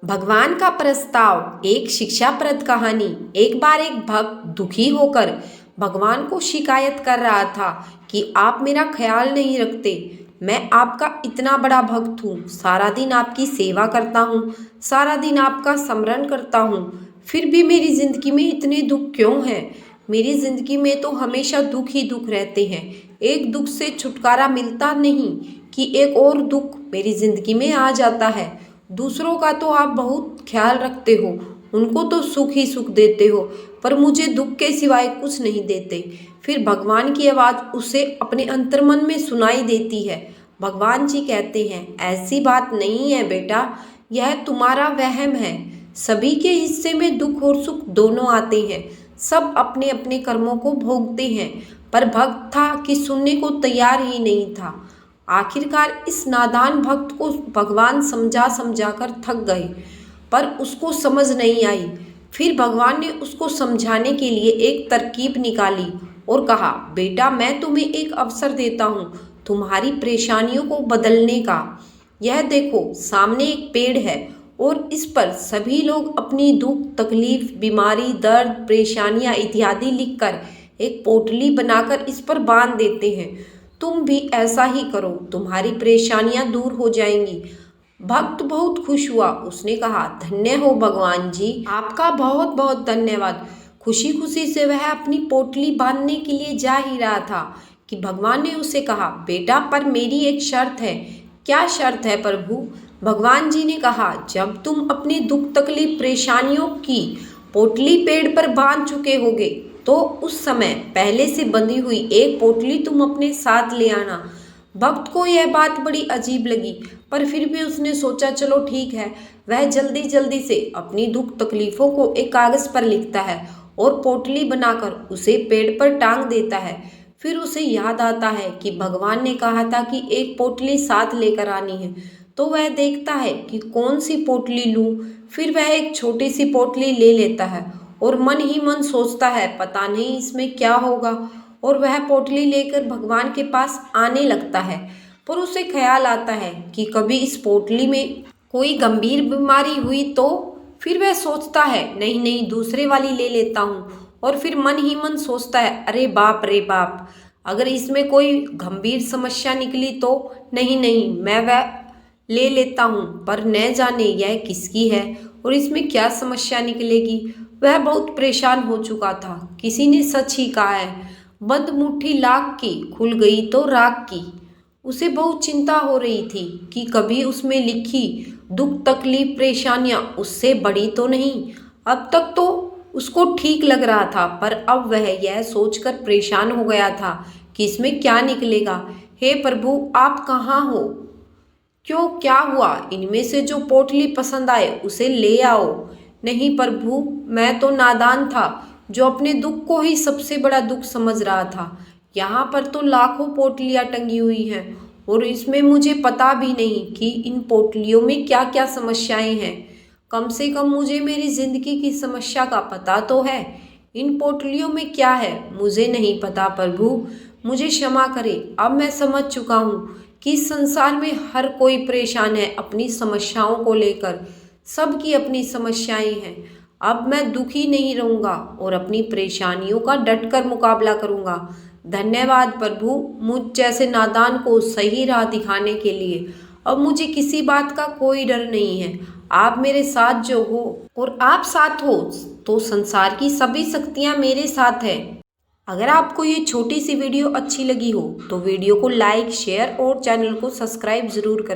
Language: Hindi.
भगवान का प्रस्ताव। एक शिक्षाप्रद कहानी। एक बार एक भक्त दुखी होकर भगवान को शिकायत कर रहा था कि आप मेरा ख्याल नहीं रखते। मैं आपका इतना बड़ा भक्त हूँ, सारा दिन आपकी सेवा करता हूँ, सारा दिन आपका स्मरण करता हूँ, फिर भी मेरी जिंदगी में इतने दुख क्यों हैं? मेरी जिंदगी में तो हमेशा दुख ही दुख रहते हैं। एक दुख से छुटकारा मिलता नहीं कि एक और दुख मेरी जिंदगी में आ जाता है। दूसरों का तो आप बहुत ख्याल रखते हो, उनको तो सुख ही सुख देते हो, पर मुझे दुख के सिवाय कुछ नहीं देते। फिर भगवान की आवाज़ उसे अपने अंतर्मन में सुनाई देती है। भगवान जी कहते हैं, ऐसी बात नहीं है बेटा, यह तुम्हारा वहम है। सभी के हिस्से में दुख और सुख दोनों आते हैं, सब अपने अपने कर्मों को भोगते हैं। पर भक्त था कि सुनने को तैयार ही नहीं था। आखिरकार इस नादान भक्त को भगवान समझा समझा कर थक गए, पर उसको समझ नहीं आई। फिर भगवान ने उसको समझाने के लिए एक तरकीब निकाली और कहा, बेटा मैं तुम्हें एक अवसर देता हूँ तुम्हारी परेशानियों को बदलने का। यह देखो, सामने एक पेड़ है और इस पर सभी लोग अपनी दुख, तकलीफ, बीमारी, दर्द, परेशानियाँ इत्यादि लिखकर एक पोटली बनाकर इस पर बांध देते हैं। तुम भी ऐसा ही करो, तुम्हारी परेशानियां दूर हो जाएंगी। भक्त बहुत खुश हुआ। उसने कहा, धन्य हो भगवान जी, आपका बहुत बहुत धन्यवाद। खुशी खुशी से वह अपनी पोटली बांधने के लिए जा ही रहा था कि भगवान ने उसे कहा, बेटा पर मेरी एक शर्त है। क्या शर्त है प्रभु? भगवान जी ने कहा, जब तुम अपनी दुख, तकलीफ, परेशानियों की पोटली पेड़ पर बांध चुके होगे तो उस समय पहले से बंधी हुई एक पोटली तुम अपने साथ ले आना। भक्त को यह बात बड़ी अजीब लगी, पर फिर भी उसने सोचा, चलो ठीक है। वह जल्दी जल्दी से अपनी दुख तकलीफों को एक कागज पर लिखता है और पोटली बनाकर उसे पेड़ पर टांग देता है। फिर उसे याद आता है कि भगवान ने कहा था कि एक पोटली साथ लेकर आनी है, तो वह देखता है कि कौन सी पोटली लूं। फिर वह एक छोटी सी पोटली ले लेता है और मन ही मन सोचता है, पता नहीं इसमें क्या होगा। और वह पोटली लेकर भगवान के पास आने लगता है, पर उसे ख्याल आता है कि कभी इस पोटली में कोई गंभीर बीमारी हुई तो। फिर वह सोचता है, नहीं नहीं, दूसरे वाली ले लेता हूँ। और फिर मन ही मन सोचता है, अरे बाप रे बाप, अगर इसमें कोई गंभीर समस्या निकली तो। नहीं नहीं, मैं वह ले लेता हूँ, पर न जाने यह किसकी है और इसमें क्या समस्या निकलेगी। वह बहुत परेशान हो चुका था। किसी ने सच ही कहा है, बंद मुट्ठी लाख की, खुल गई तो राख की। उसे बहुत चिंता हो रही थी कि कभी उसमें लिखी दुख, तकलीफ, परेशानियां उससे बड़ी तो नहीं। अब तक तो उसको ठीक लग रहा था, पर अब वह यह सोचकर परेशान हो गया था कि इसमें क्या निकलेगा। हे प्रभु, आप कहाँ हो? क्यों, क्या हुआ? इनमें से जो पोटली पसंद आए उसे ले आओ। नहीं प्रभु, मैं तो नादान था जो अपने दुख को ही सबसे बड़ा दुख समझ रहा था। यहाँ पर तो लाखों पोटलियाँ टंगी हुई हैं और इसमें मुझे पता भी नहीं कि इन पोटलियों में क्या क्या समस्याएं हैं। कम से कम मुझे मेरी जिंदगी की समस्या का पता तो है। इन पोटलियों में क्या है मुझे नहीं पता प्रभु, मुझे क्षमा करें। अब मैं समझ चुका हूँ कि इस संसार में हर कोई परेशान है अपनी समस्याओं को लेकर। सबकी अपनी समस्याएं हैं। अब मैं दुखी नहीं रहूँगा और अपनी परेशानियों का डटकर मुकाबला करूँगा। धन्यवाद प्रभु, मुझ जैसे नादान को सही राह दिखाने के लिए। अब मुझे किसी बात का कोई डर नहीं है। आप मेरे साथ जो हो और आप साथ हो तो संसार की सभी शक्तियाँ मेरे साथ है। अगर आपको ये छोटी सी वीडियो अच्छी लगी हो तो वीडियो को लाइक, शेयर और चैनल को सब्सक्राइब ज़रूर करें।